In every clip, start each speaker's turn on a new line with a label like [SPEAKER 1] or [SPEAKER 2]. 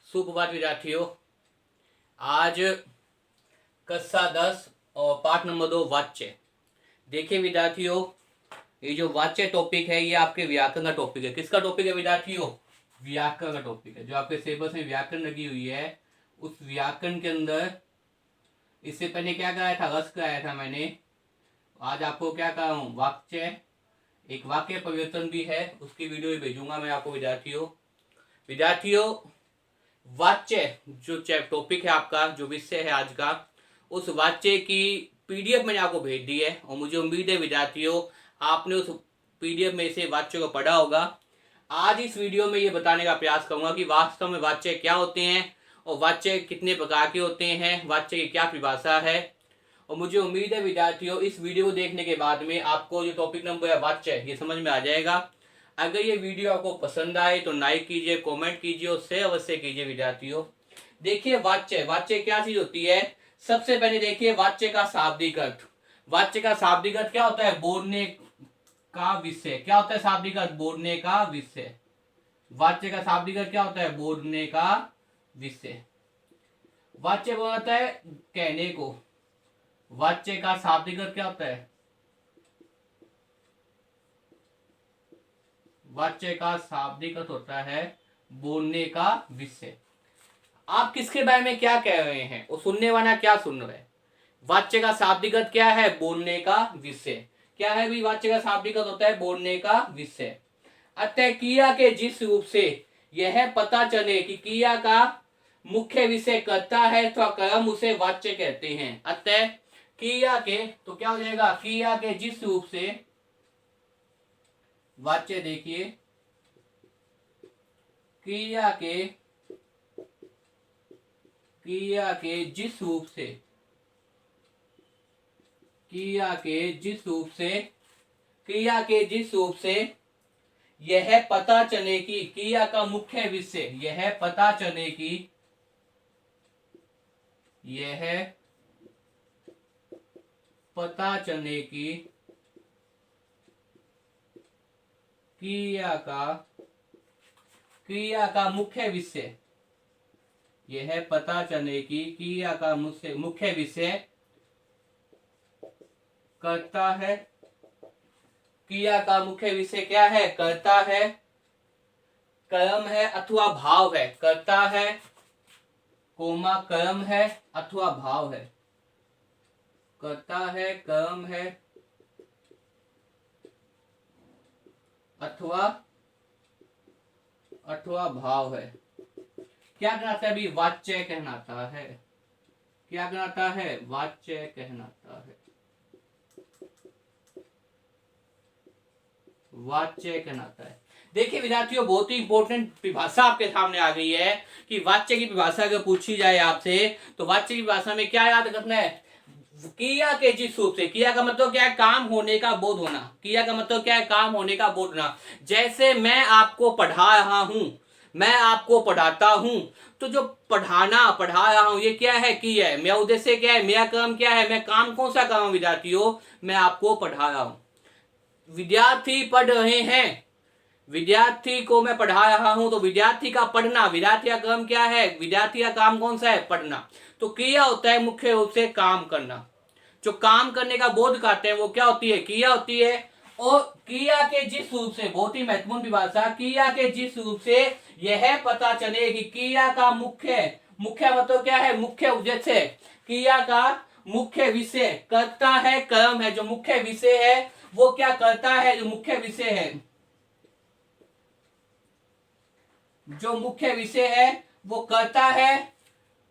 [SPEAKER 1] सुप्रभात विद्यार्थियों। आज कक्षा 10 और पाठ नंबर 2 वाच्य। देखिए विद्यार्थियों, ये जो वाच्य टॉपिक है ये आपके व्याकरण का टॉपिक है। किसका टॉपिक है विद्यार्थियों? व्याकरण का टॉपिक है। जो आपके सिलेबस में व्याकरण लगी हुई है उस व्याकरण के अंदर इससे पहले क्या कराया था? रस कराया था मैंने। आज आपको क्या कर रहा हूँ? वाच्य। एक वाक्य परिवर्तन भी है, उसकी वीडियो भी भेजूंगा मैं आपको विद्यार्थियों। वाच्य जो टॉपिक है आपका, जो विषय है आज का, उस वाच्य की पीडीएफ मैंने आपको भेज दी है और मुझे उम्मीद है विद्यार्थियों आपने उस पीडीएफ में से वाच्य को पढ़ा होगा। आज इस वीडियो में ये बताने का प्रयास करूंगा कि वास्तव में वाच्य क्या होते हैं और वाच्य कितने प्रकार के होते हैं, वाच्य की क्या परिभाषा है। और मुझे उम्मीद है विद्यार्थियों इस वीडियो को देखने के बाद में आपको जो टॉपिक नंबर है वाच्य, ये समझ में आ जाएगा। अगर ये वीडियो आपको पसंद आए तो लाइक कीजिए, कमेंट कीजिए और शेयर अवश्य कीजिए विद्यार्थियों। देखिए वाच्य क्या चीज होती है। सबसे पहले देखिए वाच्य का शाब्दिक अर्थ। वाच्य का शाब्दिक अर्थ क्या होता है? बोलने का विषय। क्या होता है शाब्दिक अर्थ? बोलने का विषय। वाच्य का शाब्दिक अर्थ क्या होता है? बोलने का विषय। वाच्य बोलता है कहने को। वाच्य का शाब्दिक अर्थ क्या होता है? वाच्य का शाब्दिक अर्थ होता है बोलने का विषय। आप किसके बारे में क्या कह रहे हैं और सुनने वाला क्या सुन रहा है? वाच्य का शाब्दिक अर्थ क्या है? बोलने का विषय। क्या है भी? वाच्य का शाब्दिक अर्थ होता है बोलने का विषय। अतः क्रिया के जिस रूप से यह पता चले कि क्रिया का मुख्य विषय कर्ता है तो कर्म, उसे वाच्य कहते हैं। अतः क्रिया के, तो क्या हो जाएगा? क्रिया के जिस रूप से, वाच्य देखिए, क्रिया के जिस रूप से, क्रिया के जिस रूप से यह पता चले कि क्रिया का मुख्य विषय, यह पता चले कि क्रिया का मुख्य विषय, यह पता चले कि क्रिया का मुख्य विषय कर्ता है। क्रिया का मुख्य विषय क्या है? कर्ता है, कर्म है अथवा भाव है। कर्ता है कोमा कर्म है अथवा भाव है। कर्ता है, कर्म है अथवा भाव है। क्या कहलाता है अभी? वाच्य कहलाता है। क्या कहलाता है? वाच्य कहलाता है। वाच्य कहलाता है। देखिए विद्यार्थियों, बहुत ही इंपॉर्टेंट परिभाषा आपके सामने आ गई है कि वाच्य की परिभाषा अगर पूछी जाए आपसे तो वाच्य की परिभाषा में क्या याद रखना है? क्रिया के जिस रूप से। क्रिया का मतलब क्या है? काम होने का बोध होना। क्रिया का मतलब क्या है? काम होने का बोध होना। जैसे मैं आपको पढ़ा रहा हूं, मैं आपको पढ़ाता हूं, तो जो पढ़ा रहा हूं ये क्या है? क्रिया है। मेरा उद्देश्य क्या है? मेरा काम क्या है? मैं काम कौन सा कर रहा हूं विद्यार्थियों? मैं आपको पढ़ा रहा हूं। विद्यार्थी पढ़ रहे हैं, विद्यार्थी को मैं पढ़ा रहा हूं, तो विद्यार्थी का पढ़ना, विद्यार्थी का काम क्या है? विद्यार्थी का काम कौन सा है? पढ़ना। तो क्रिया होता है मुख्य रूप से काम करना। जो काम करने का बोध करते हैं वो क्या होती है? क्रिया होती है। और क्रिया के जिस रूप से, बहुत ही महत्वपूर्ण परिभाषा, क्रिया के जिस रूप से यह पता चले कि क्रिया का मुख्य मतलब क्या है? मुख्य उद्देश्य। क्रिया का मुख्य विषय कर्ता है, कर्म है। जो मुख्य विषय है वो क्या करता है? जो मुख्य विषय है, जो मुख्य विषय है वो कर्ता है,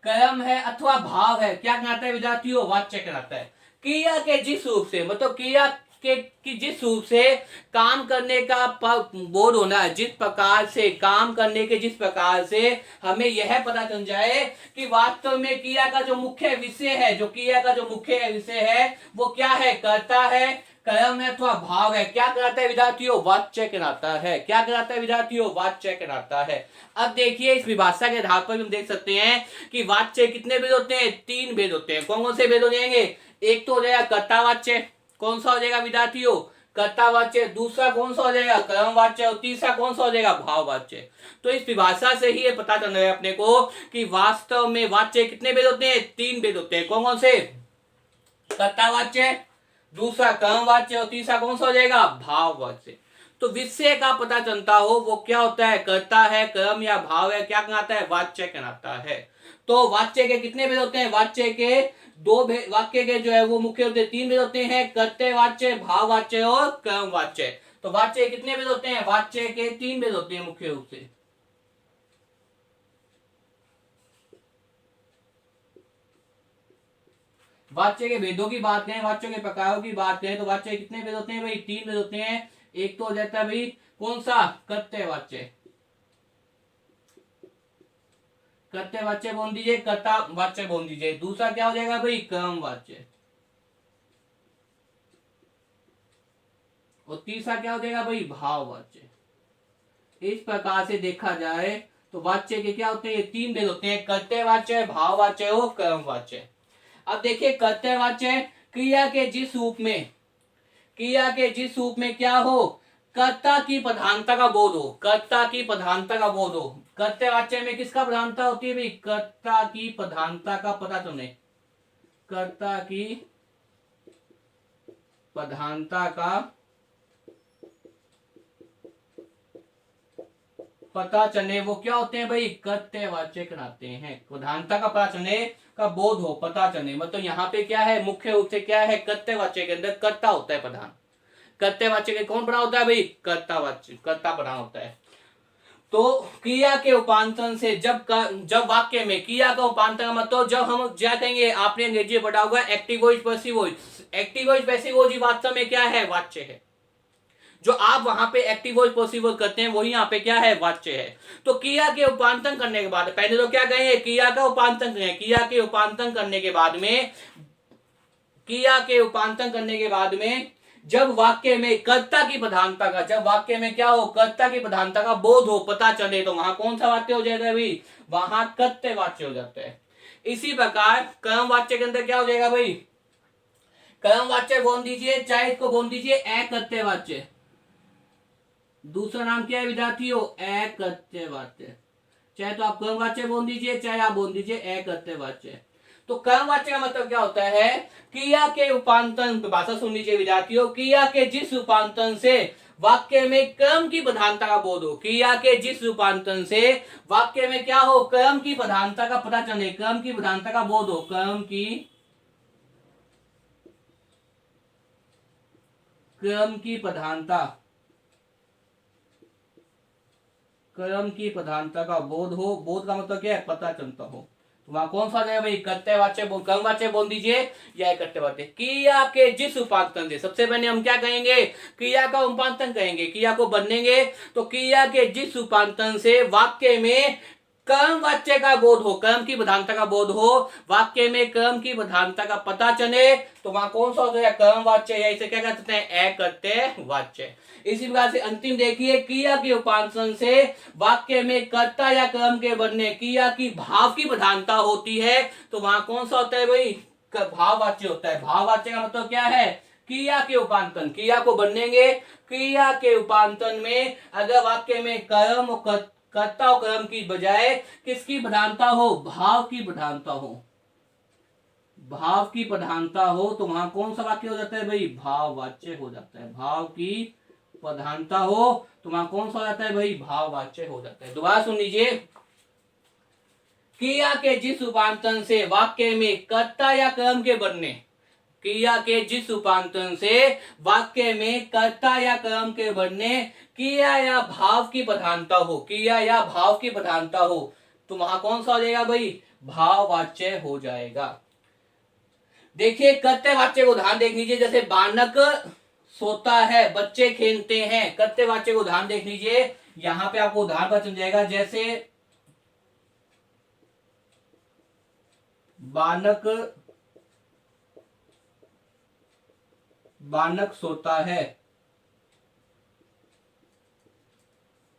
[SPEAKER 1] कर्म है अथवा भाव है। क्या कहलाता है विद्यार्थियों? वाच्य कहलाता है। क्रिया के जिस रूप से मतलब क्रिया के कि जिस रूप से काम करने का बोध होना है, जिस प्रकार से काम करने के जिस प्रकार से हमें यह पता चल जाए कि वास्तव में क्रिया का जो मुख्य विषय है, जो क्रिया का जो मुख्य विषय है वो क्या है? कर्ता है, कर्म है अथवा भाव है। क्या कहलाता है विद्यार्थियों? वाच्य कहलाता है। क्या कहलाता है विद्यार्थियों? वाच्य कहलाता है। अब देखिए इस विभाषा के आधार पर हम देख सकते हैं कि वाच्य कितने भेद होते हैं? 3 भेद होते हैं। कौन कौन से भेद हो जाएंगे? एक तो हो जाएगा कर्ता वाच्य। कौन सा हो जाएगा विद्यार्थियों? कर्तावाच्य, दूसरा कौन सा हो जाएगा कर्मवाच्य, और तीसरा कौन सा हो जाएगा भाववाच्य। तो इस परिभाषा से ही ये पता चल रहा है अपने को कि वास्तव में वाच्य कितने भेद होते हैं, 3 भेद होते हैं। कौन कौन से, कर्तावाच्य, दूसरा कर्मवाच्य, और तीसरा कौन सा हो जाएगा भाववाच्य। तो विषय का पता चलता हो वो क्या होता है, कर्ता है, कर्म या भाव है, क्या कहलाता है, वाच्य कहलाता है। तो वाच्य के कितने भेद होते हैं, वाच्य के वाक्य के जो है वो मुख्य होते हैं 3 भेद होते हैं, कर्तव्यवाच्य, भाववाच्य और कर्मवाच्य। तो वाच्य के कितने भेद होते हैं, वाच्य के 3 भेद होते हैं मुख्य रूप से। वाच्य के भेदों की बात करें, वाच्यों के प्रकारों की बात करें, तो वाच्य कितने भेद होते हैं भाई, 3 भेद होते हैं। एक तो हो जाता है भाई कौन सा, कर्तव्यवाच्य, कर्तव्यवाच्य बोल दीजिए, कर्ता वाच्य बोल दीजिए। दूसरा क्या हो जाएगा भाई कर्मवाच्य, और तीसरा क्या हो जाएगा भाई भाववाच्य। इस प्रकार से देखा जाए तो वाच्य के क्या होते हैं, 3 भेद होते हैं, कर्तव्यवाच्य, भाववाच्य और कर्मवाच्य। अब देखिए कर्तव्यवाच्य क्रिया के जिस रूप में, क्रिया के जिस रूप में क्या हो, कर्ता की प्रधानता का बोध हो, कर्ता की प्रधानता का बोध हो। कर्तव्यवाच्य में किसका प्रधानता होती है भाई, कर्ता की प्रधानता का पता चले, कर्ता की प्रधानता का पता चले, वो क्या होते हैं भाई कर्तव्यवाच्य कहलाते हैं। प्रधानता का पता चले का बोध हो, पता चले, मतलब यहाँ पे क्या है, मुख्य रूप से क्या है, कर्तव्यवाच्य के अंदर कर्ता होता है प्रधान। कर्तव्यवाच्य के कौन प्रधान होता है भाई, कर्तावाच्य, कर्ता प्रधान होता है। तो क्रिया के उपांतन से जब वाक्य में क्रिया का उपांतन मतलब जब हम क्या कहेंगे, आपने अंग्रेजी पढ़ा होगा active voice passive voice, active voice passive voice वास्तव में क्या है, वाच्य है। जो आप वहां पे एक्टिव वॉइस पॉसिबल करते हैं वही यहाँ पे क्या है, वाच्य है। तो क्रिया के उपांतन करने के बाद पहले तो क्या कहेंगे, क्रिया का उपांतन करें, क्रिया के उपांतन करने के बाद में, क्रिया के उपांतन करने के बाद में जब वाक्य में कर्ता की प्रधानता का, जब वाक्य में क्या हो, कर्ता की प्रधानता का बोध हो, पता चले, तो वहां कौन सा वाक्य हो जाएगा भाई, वहां कर्तव्यवाच्य हो जाता है। इसी प्रकार कर्म वाच्य के अंदर क्या हो जाएगा भाई, कर्म वाच्य बोल दीजिए, चाहे इसको बोल दीजिए अकर्तव्यवाच्य। दूसरा नाम क्या है विद्यार्थियों, अकर्तव्यवाच्य। चाहे तो आप कर्मवाच्य बोल दीजिए, चाहे आप बोल दीजिए अकर्तव्यवाच्य। तो कर्मवाच्य का मतलब क्या होता है, क्रिया के उपांतन, भाषा सुन लीजिए विद्यार्थियों, क्रिया के जिस रूपांतरण से वाक्य में कर्म की प्रधानता का बोध हो, क्रिया के जिस रूपांतरण से वाक्य में क्या हो, कर्म की प्रधानता का पता चले, कर्म की प्रधानता का बोध हो, कर्म की प्रधानता, कर्म की प्रधानता का बोध हो, बोध का मतलब क्या है, पता चलता हो। तो वहां कौन सा जाएगा भाई, कर्तव्यवाच्य कर्मवाच्य बोल दीजिए या कर्तव्यवाच्य। क्रिया के जिस उपांतन से, सबसे पहले हम क्या कहेंगे, क्रिया का उपांतन कहेंगे, क्रिया को बदलेंगे। तो क्रिया के जिस उपांतन से वाक्य में कर्म वाच्य का बोध हो, कर्म की प्रधानता का बोध हो, वाक्य में कर्म की प्रधानता का पता चले, तो वहां कौन सा होता है, कर्म वाच्य, या इसे क्या कहते हैं, अकर्तव्यवाच्य। इसी प्रकार से अंतिम देखिए, क्रिया के उपांतन से वाक्य में कर्ता या कर्म के बनने, क्रिया की भाव की प्रधानता होती है, तो वहां कौन सा होता है भाई, भाववाच्य होता है। भाववाच्य का मतलब क्या है, क्रिया के उपांतन, क्रिया को बदलेंगे, क्रिया के उपांतन में अगर वाक्य में कर्म और कर्ता और कर्म की बजाय किसकी प्रधानता हो, भाव की प्रधानता हो, भाव की प्रधानता हो, तो वहां कौन सा वाक्य हो जाता है भाई, भाववाच्य हो जाता है। भाव की प्रधानता हो तो वहां कौन सा हो जाता है भाई, भाववाच्य हो जाता है। दोबारा सुन लीजिए, क्रिया के जिस रूपांतरण से वाक्य में कर्ता या कर्म के बनने, क्रिया के जिस रूपांतरण से वाक्य में कर्ता या कर्म के बनने क्रिया या भाव की प्रधानता हो, क्रिया या भाव की प्रधानता हो, तो वहां कौन सा हो जाएगा भाई, भाववाच्य हो जाएगा। देखिए कर्तव्यवाच्य को ध्यान देख लीजिए, जैसे बालक सोता है, बच्चे खेलते हैं, कर्तव्यवाच्य को ध्यान देख लीजिए, यहां पे आपको उदाहरण पता चल जाएगा। जैसे बालक सोता है,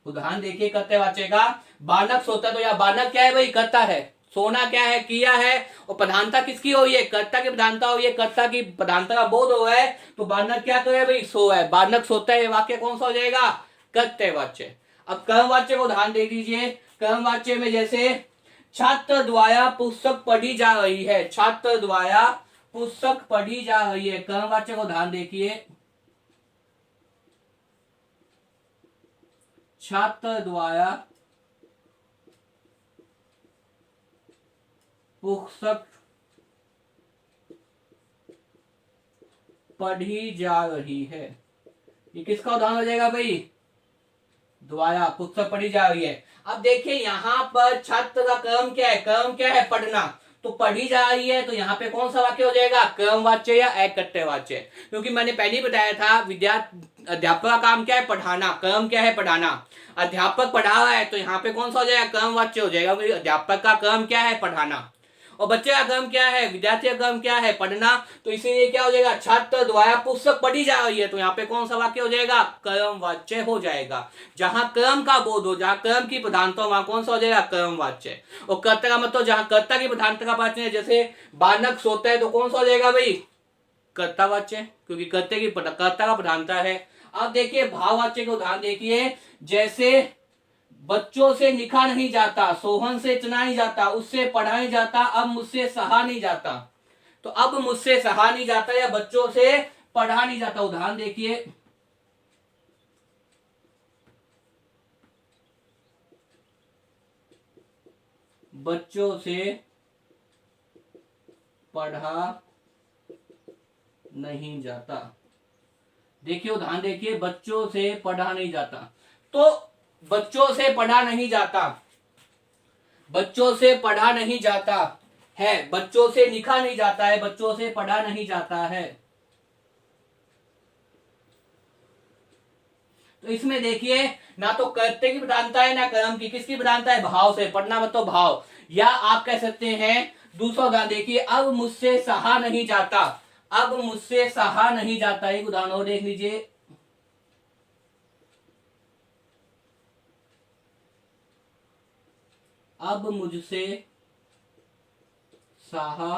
[SPEAKER 1] उदाहरण देखिए कर्तव्यवाच्य का, बालक सोता है, तो या बालक क्या है भाई, कर्ता है, सोना क्या है, किया है, और प्रधानता किसकी हुई है, कर्ता की प्रधानता हुई है, कर्ता की प्रधानता का बोध हुआ है, तो बानक क्या करे भाई, सो है, बानक सोता है, ये वाक्य कौन सा हो जाएगा, कर्तव्यवाच्य। अब कर्मवाच्य को ध्यान दे दीजिए। कर्मवाच्य में जैसे छात्र द्वारा पुस्तक पढ़ी जा रही है, छात्र द्वारा पुस्तक पढ़ी जा रही है, कर्मवाच्य को ध्यान देखिए, छात्र द्वारा पुस्तक पढ़ी जा रही है, ये किसका उदाहरण हो जाएगा भाई, द्वारा पुस्तक पढ़ी जा रही है। अब देखिए यहाँ पर छात्र का कर्म क्या है, कर्म क्या है, पढ़ना, तो पढ़ी जा रही है, तो यहाँ पे कौन सा वाक्य हो जाएगा, कर्मवाच्य या एकर्तव्यवाच्य, क्योंकि मैंने पहले ही बताया था अध्यापक का काम क्या है, पढ़ाना, कर्म क्या है, पढ़ाना, अध्यापक पढ़ा रहा है, तो यहाँ पे कौन सा हो जाएगा, कर्मवाच्य हो जाएगा, अध्यापक का कर्म क्या है, पढ़ाना, और बच्चे का कर्म क्या है, विद्यार्थी का कर्म क्या है, पढ़ना, तो इसीलिए क्या हो जाएगा, छात्र द्वारा पुस्तक पढ़ी जा रही है, तो यहाँ पे कौन सा वाक्य हो जाएगा, कर्मवाच्य हो जाएगा। जहां कर्म का बोध हो, जहां कर्म की प्रधानता हो, वहां कौन सा हो जाएगा, कर्मवाच्य। और कर्ता का मतलब जहां कर्ता की प्रधानता का वाच्य है, जैसे बालक सोता है, तो कौन सा हो जाएगा भाई, कर्तावाच्य, क्योंकि कर्ता का प्रधानता है। अब देखिए भाववाच्य को ध्यान देखिए, जैसे बच्चों से लिखा नहीं जाता, सोहन से चुना नहीं जाता, उससे पढ़ा नहीं जाता, अब मुझसे सहा नहीं जाता, तो अब मुझसे सहा नहीं जाता या बच्चों से पढ़ा नहीं जाता, उदाहरण देखिए, बच्चों से पढ़ा नहीं जाता, देखिए उदाहरण देखिए, बच्चों से पढ़ा नहीं जाता, तो बच्चों से पढ़ा नहीं जाता, बच्चों से पढ़ा नहीं जाता है, बच्चों से लिखा नहीं जाता है, बच्चों से पढ़ा नहीं जाता है। तो इसमें देखिए ना तो कर्ते की प्रधानता है ना कर्म की, किसकी प्रधानता है, भाव से, पढ़ना मतलब भाव, या आप कह सकते हैं दूसरा उदाहरण देखिए, अब मुझसे सहा नहीं जाता, अब मुझसे सहा नहीं जाता, एक उदाहरण और देख लीजिए, अब मुझसे सहा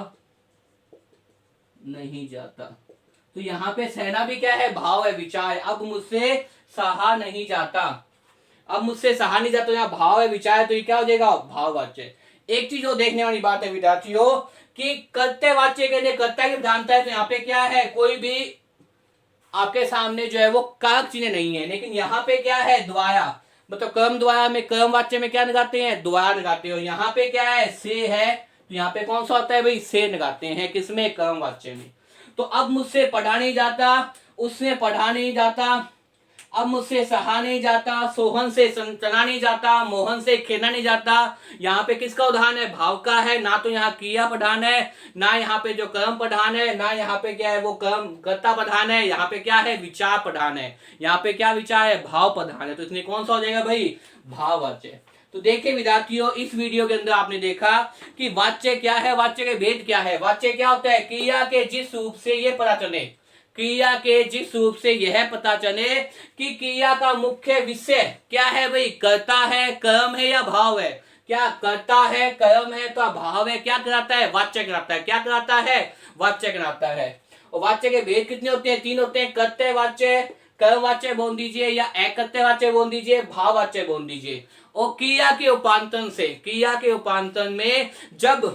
[SPEAKER 1] नहीं जाता, तो यहां पे सहना भी क्या है, भाव है, विचार है, अब मुझसे सहा नहीं जाता, अब मुझसे सहा नहीं जाता, तो यहाँ भाव है, विचार है, तो ये क्या हो जाएगा, भाववाच्य। एक चीज जो देखने वाली बात है विद्यार्थियों, कि कर्तव्यवाच्य के लिए कर्ता की प्रधानता है, तो यहाँ पे क्या है, कोई भी आपके सामने जो है वो कारक चिन्ह नहीं है, लेकिन यहाँ पे क्या है, द्वारा, मतलब कर्म द्वारा में, कर्म वाच्य में क्या लगाते हैं, द्वारा लगाते हो, यहाँ पे क्या है, से है, तो यहाँ पे कौन सा होता है भाई, से लगाते हैं, किसमें, कर्म वाच्य में। तो अब मुझसे पढ़ा नहीं जाता, उससे पढ़ा नहीं जाता, अब मुझसे सहा नहीं जाता, सोहन से चना नहीं जाता, मोहन से खेलना नहीं जाता, यहाँ पे किसका उदाहरण है, भाव का है, ना तो यहाँ क्रिया प्रधान है, ना यहाँ पे जो कर्म प्रधान है, ना यहाँ पे क्या है वो कर्म कर्ता प्रधान है, यहाँ पे क्या है, विचार प्रधान है, यहाँ पे क्या विचार है, भाव प्रधान है, तो इसमें कौन सा हो जाएगा भाई, भाववाच्य। तो देखिए विद्यार्थियों, इस वीडियो के अंदर आपने देखा कि वाच्य क्या है, वाच्य के भेद क्या है, वाच्य क्या होता है, क्रिया के जिस रूप से ये पता चले, क्रिया के जिस रूप से यह पता चले कि क्रिया का मुख्य विषय क्या है भाई, कर्ता है, कर्म है या भाव है, क्या कर्ता है, कर्म है, तो भाव है, क्या कराता है, वाच्य कराता है, क्या कराता है, वाच्य कराता है। और वाच्य के भेद कितने होते हैं, तीन होते हैं, कर्तव्यवाच्य, कर्मवाच्य बोल दीजिए, या एकर्तव्यवाच्य बोल दीजिए, भाववाच्य बोल दीजिए। और क्रिया के उपांतन से, क्रिया के उपांतन में जब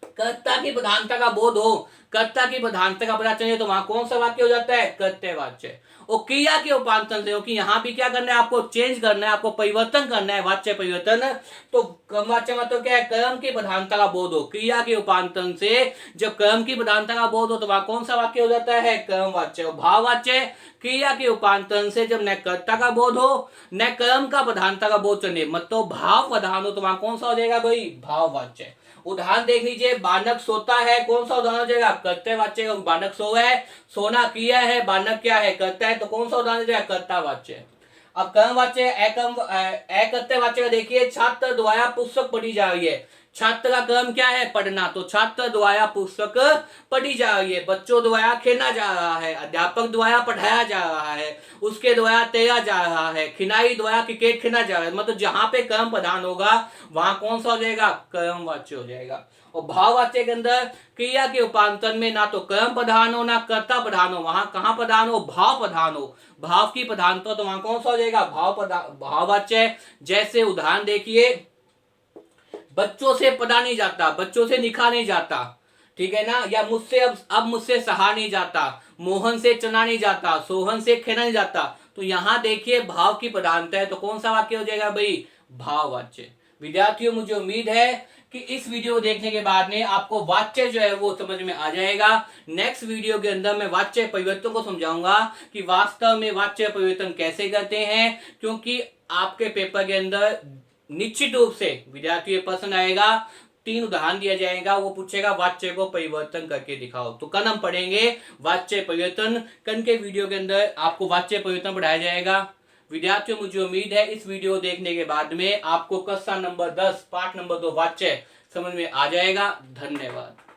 [SPEAKER 1] कर्ता की प्रधानता का बोध हो, कर्ता की प्रधानता का पता चले, तो वहां कौन सा वाक्य हो जाता है, कर्तव्यवाच्य। और क्रिया के उपांतन से, क्योंकि यहाँ भी क्या करना है, आपको चेंज करना है, आपको परिवर्तन करना है, वाच्य परिवर्तन, तो कर्मवाच्य मतलब क्या है, कर्म की प्रधानता का बोध हो, क्रिया के उपांतन से जब कर्म की प्रधानता का बोध हो, तो वहां कौन सा वाक्य हो जाता है, कर्मवाच्य। भाववाच्य, क्रिया के उपांतन से जब न कर्ता का बोध हो न कर्म का प्रधानता का बोध चले, मतलब भाव प्रधान हो, तो वहां कौन सा हो जाएगा भाई, भाववाच्य। उदाहरण देख लीजिए, बालक सोता है, कौन सा उदाहरण हो जाएगा, कर्तव्यवाच्य का, बालक सो है, सोना क्रिया है, बालक क्या है, करता है, तो कौन सा उदाहरण हो जाएगा, कर्तावाच्य। अब कर्मवाच्य, एकर्तव्यवाच्य का देखिए, छात्र द्वारा पुस्तक पढ़ी जा रही है, छात्र का कर्म क्या है? पढ़ना। तो छात्र द्वारा पुस्तक पढ़ी जा रही है, बच्चों द्वारा खेला जा रहा है, अध्यापक द्वारा पढ़ाया जा रहा है, उसके द्वारा तैरा जा रहा है, खिलाड़ी द्वारा क्रिकेट खेला जा रहा है। मतलब जहां पे कर्म प्रधान होगा वहां कौन सा हो जाएगा? कर्म वाच्य हो जाएगा। और भाव वाच्य के अंदर क्रिया के रूपांतर में ना तो कर्म प्रधान हो ना कर्ता प्रधान हो, वहां कहां प्रधान हो? भाव प्रधान हो। भाव की प्रधानता तो वहां कौन सा हो जाएगा? भाव वाच्य। जैसे उदाहरण देखिए, बच्चों से पढ़ा नहीं जाता, बच्चों से लिखा नहीं जाता, ठीक है ना, या मुझसे अब मुझसे सहा नहीं जाता, मोहन से चना नहीं जाता, सोहन से खेला नहीं जाता। तो यहां देखिए भाव की प्रधानता है, तो कौन सा वाक्य हो जाएगा भाई? भाववाच्य। विद्यार्थियों, मुझे उम्मीद है कि इस वीडियो को देखने के बाद में आपको वाच्य जो है वो समझ में आ जाएगा। नेक्स्ट वीडियो के अंदर मैं वाच्य परिवर्तन को समझाऊंगा कि वास्तव में वाच्य परिवर्तन कैसे करते हैं, क्योंकि आपके पेपर के अंदर निश्चित रूप से विद्यार्थियों प्रश्न आएगा, 3 उदाहरण दिया जाएगा, वो पूछेगा वाच्य को परिवर्तन करके दिखाओ। तो कल हम पढ़ेंगे वाच्य परिवर्तन। कल के वीडियो के अंदर आपको वाच्य परिवर्तन पढ़ाया जाएगा। विद्यार्थियों, मुझे उम्मीद है इस वीडियो देखने के बाद में आपको कक्षा नंबर 10 पाठ नंबर 2 वाच्य समझ में आ जाएगा। धन्यवाद।